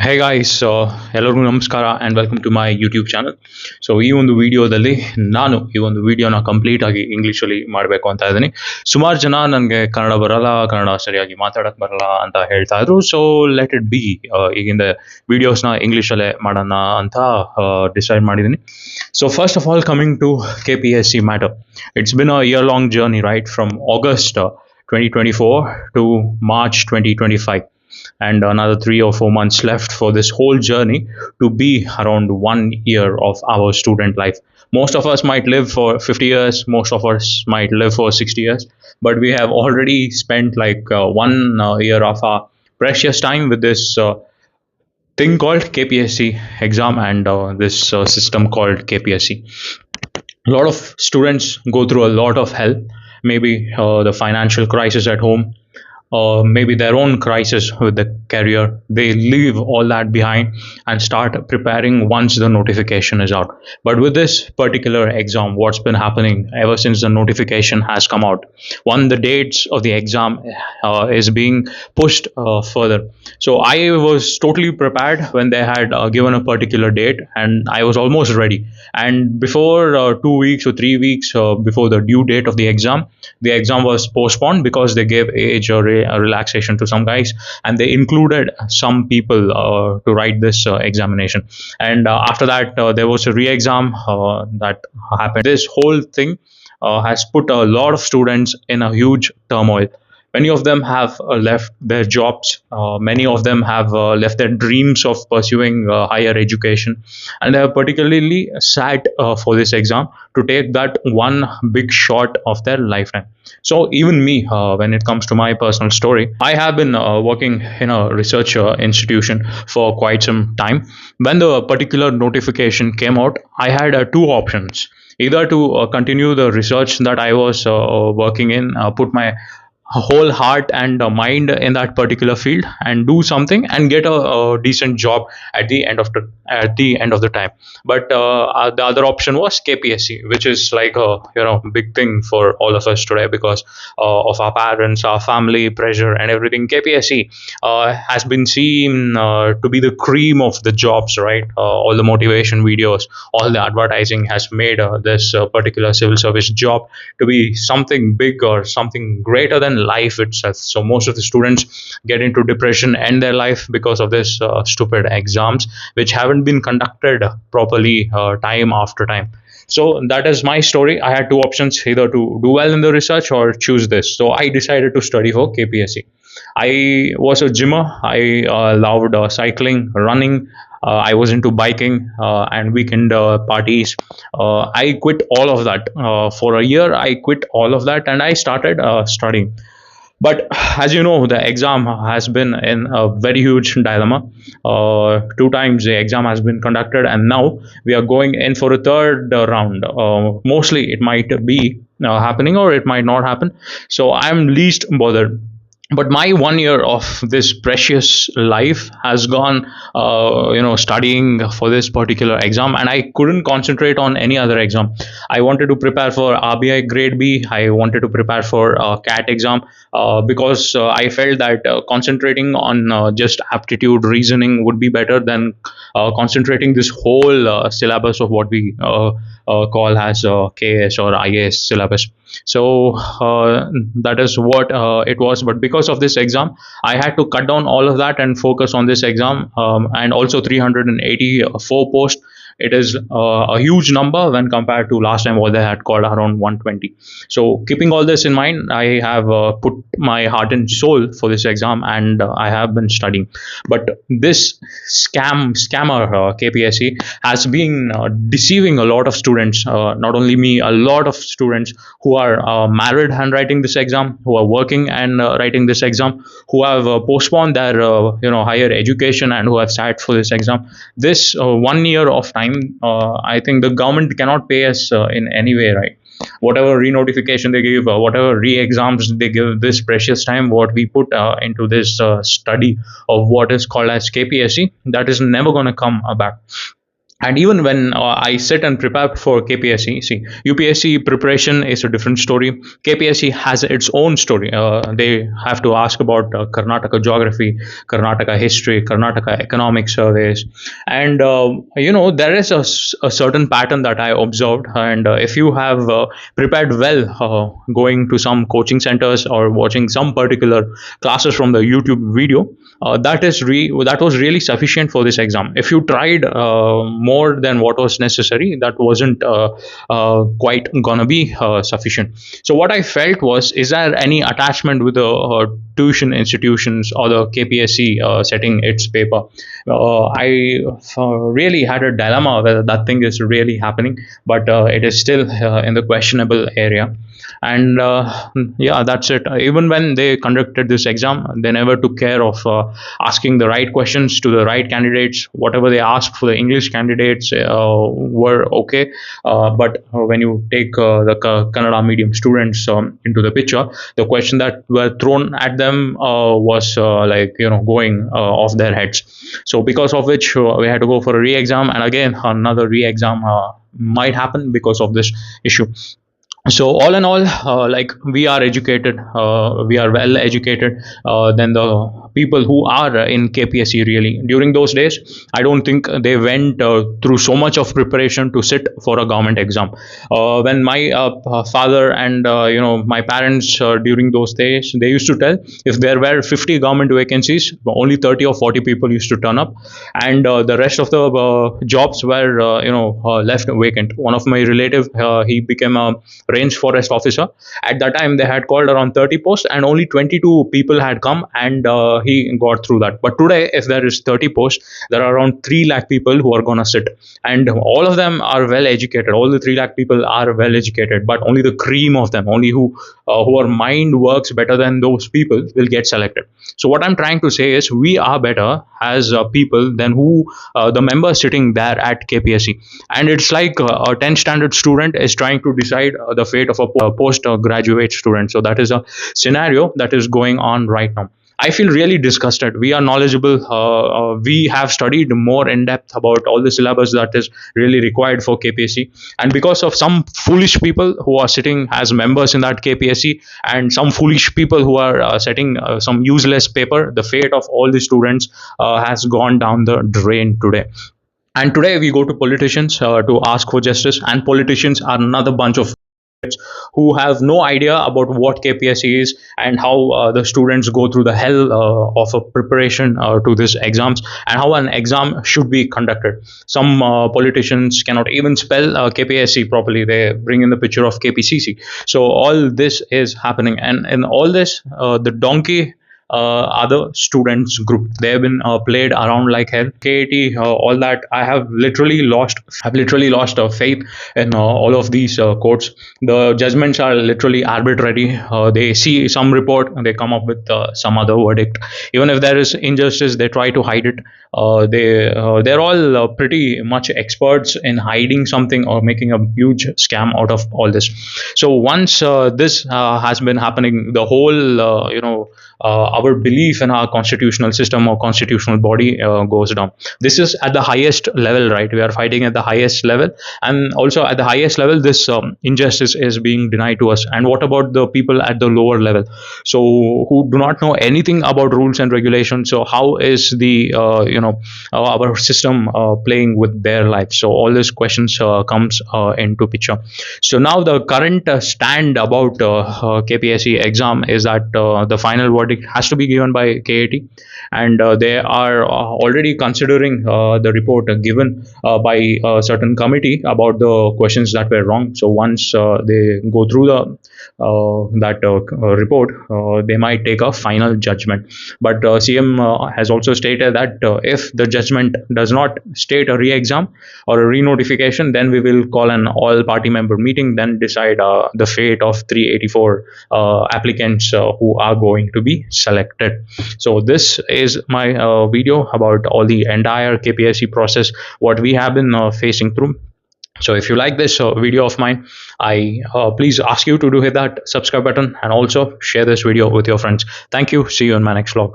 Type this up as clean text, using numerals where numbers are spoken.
Hey guys, ಎಲ್ಲರಿಗೂ ನಮಸ್ಕಾರ and welcome to my YouTube channel. So ಈ ಒಂದು ವಿಡಿಯೋದಲ್ಲಿ ನಾನು ಈ ಒಂದು ವಿಡಿಯೋನ ಕಂಪ್ಲೀಟ್ ಆಗಿ ಇಂಗ್ಲೀಷಲ್ಲಿ ಮಾಡಬೇಕು ಅಂತ ಇದ್ದೀನಿ. ಸುಮಾರು ಜನ ನನಗೆ ಕನ್ನಡ ಬರಲ್ಲ, ಕನ್ನಡ ಸರಿಯಾಗಿ ಮಾತಾಡೋಕ್ಕೆ ಬರಲ್ಲ ಅಂತ ಹೇಳ್ತಾ ಇದ್ರು. ಸೊ ಲೆಟ್ ಇಟ್ ಬಿ, ಈಗಿಂದ ವಿಡಿಯೋಸ್ನ ಇಂಗ್ಲೀಷಲ್ಲೇ ಮಾಡೋಣ ಅಂತ ಡಿಸೈಡ್ ಮಾಡಿದ್ದೀನಿ. So first of all, coming to KPSC matter, it's been a year long journey, right, from August 2024 to March 2025, and another 3 or 4 months left for this whole journey to be around 1 year of our student life. Most of us might live for 50 years, most of us might live for 60 years, but we have already spent like 1 year of our precious time with this thing called KPSC exam and this system called KPSC. A lot of students go through a lot of hell, maybe the financial crisis at home, maybe their own crisis with the career. They leave all that behind and start preparing once the notification is out. But with this particular exam, what's been happening ever since the notification has come out, one, the dates of the exam is being pushed further. So I was totally prepared when they had given a particular date, and I was almost ready. And before 2 weeks or 3 weeks before the due date of the exam was postponed because they gave age or a relaxation to some guys, and they included some people to write this examination. And after that, there was a re-exam that happened. This whole thing has put a lot of students in a huge turmoil. Many of them have left their jobs. Many of them have left their dreams of pursuing higher education, and they are particularly sad for this exam to take that one big shot of their lifetime. So even me, when it comes to my personal story, I have been working in a research institution for quite some time. When the particular notification came out, I had two options: either to continue the research that I was working in, put my whole heart and mind in that particular field and do something and get a decent job at the end of the time. But the other option was KPSC, which is like a big thing for all of us today because of our parents, our family pressure and everything. KPSC has been seen to be the cream of the jobs, right? All the motivation videos, all the advertising has made this particular civil service job to be something big or something greater than life itself. So most of the students get into depression, end their life because of this stupid exams which haven't been conducted properly time after time. So that is my story. I had two options: either to do well in the research or choose this. So I decided to study for KPSC. I was a gymmer. I loved cycling, running. I was into biking and weekend parties. I quit all of that. For a year, I quit all of that and I started studying. But as you know, the exam has been in a very huge dilemma. Two times the exam has been conducted, and now we are going in for a third round. Mostly it might be happening or it might not happen. So I'm least bothered. But my 1 year of this precious life has gone studying for this particular exam, and I couldn't concentrate on any other exam. I wanted to prepare for RBI grade B. I wanted to prepare for CAT exam because I felt that concentrating on just aptitude reasoning would be better than concentrating this whole syllabus of what we call as KS or IAS syllabus. So that is what it was. But because of this exam, I had to cut down all of that and focus on this exam, and also 384 posts. It is a huge number when compared to last time what they had called around 120. So keeping all this in mind, I have put my heart and soul for this exam, and I have been studying. But this scammer KPSC has been deceiving a lot of students. Not only me, a lot of students who are married and writing this exam, who are working and writing this exam, who have postponed their higher education and who have sat for this exam. This 1 year of time, I think the government cannot pay us in any way, right? Whatever re-notification they give, whatever re-exams they give, this precious time what we put into this study of what is called as KPSC, that is never going to come back. And even when I sit and prepare for KPSC, see, UPSC preparation is a different story. KPSC has its own story. They have to ask about Karnataka geography, Karnataka history, Karnataka economic surveys, and there is a certain pattern that I observed. And if you have prepared well, going to some coaching centers or watching some particular classes from the YouTube video, that was really sufficient for this exam. If you tried more than what was necessary, that wasn't quite gonna be sufficient. So what I felt was, is there any attachment with the tuition institutions or the KPSC setting its paper? I really had a dilemma whether that thing is really happening, but it is still in the questionable area. And yeah, that's it. Even when they conducted this exam, they never took care of asking the right questions to the right candidates. Whatever they asked for the English candidates were okay, but when you take the Kannada medium students into the picture, the question that were thrown at them was going off their heads. So because of which we had to go for a re-exam, and again another re-exam might happen because of this issue. So all in all, we are educated, we are well educated than the people who are in KPSC. Really, during those days, I don't think they went through so much of preparation to sit for a government exam. When my father and my parents, during those days, they used to tell, if there were 50 government vacancies, only 30 or 40 people used to turn up, and the rest of the jobs were left vacant. One of my relative, he became a range forest officer. At that time, they had called around 30 posts, and only 22 people had come, and he got through that. But today, if there is 30 posts, there are around 3 lakh people who are going to sit, and all of them are well educated. All the 3 lakh people are well educated, but only the cream of them, only who our mind works better than those people, will get selected. So what I'm trying to say is, we are better as people than who the members sitting there at KPSC. And it's like a 10th standard student is trying to decide the fate of a postgraduate student. So that is a scenario that is going on right now. I feel really disgusted. We are knowledgeable. We have studied more in depth about all the syllabus that is really required for KPSC. And because of some foolish people who are sitting as members in that KPSC, and some foolish people who are setting some useless paper, the fate of all the students has gone down the drain today. And today we go to politicians to ask for justice, and politicians are another bunch of who have no idea about what KPSC is and how the students go through the hell of a preparation to these exams, and how an exam should be conducted. Some politicians cannot even spell KPSC properly. They bring in the picture of KPCC. So all this is happening, and in all this, the donkey other students group, they have been played around like hell. KAT, all that, I've literally lost faith in all of these courts. The judgments are literally arbitrary. They see some report and they come up with some other verdict. Even if there is injustice, they try to hide it. They're all pretty much experts in hiding something or making a huge scam out of all this. So once this has been happening, the whole our belief in our constitutional system or constitutional body goes down. This is at the highest level, right? We are fighting at the highest level, and also at the highest level, this injustice is being denied to us. And what about the people at the lower level, so who do not know anything about rules and regulations? So how is the our system playing with their lives? So all these questions comes into picture. So now the current stand about KPSC exam is that the final verdict has to be given by KAT, and they are already considering the report given by a certain committee about the questions that were wrong. So once they go through that report, they might take a final judgment. But CM has also stated that if the judgment does not state a re-exam or a re-notification, then we will call an all-party member meeting, then decide the fate of 384 applicants who are going to be selected. So this is my video about all the entire KPSC process, what we have been facing through. So if you like this video of mine, I please ask you to hit that subscribe button, and also share this video with your friends. Thank you. See you in my next vlog.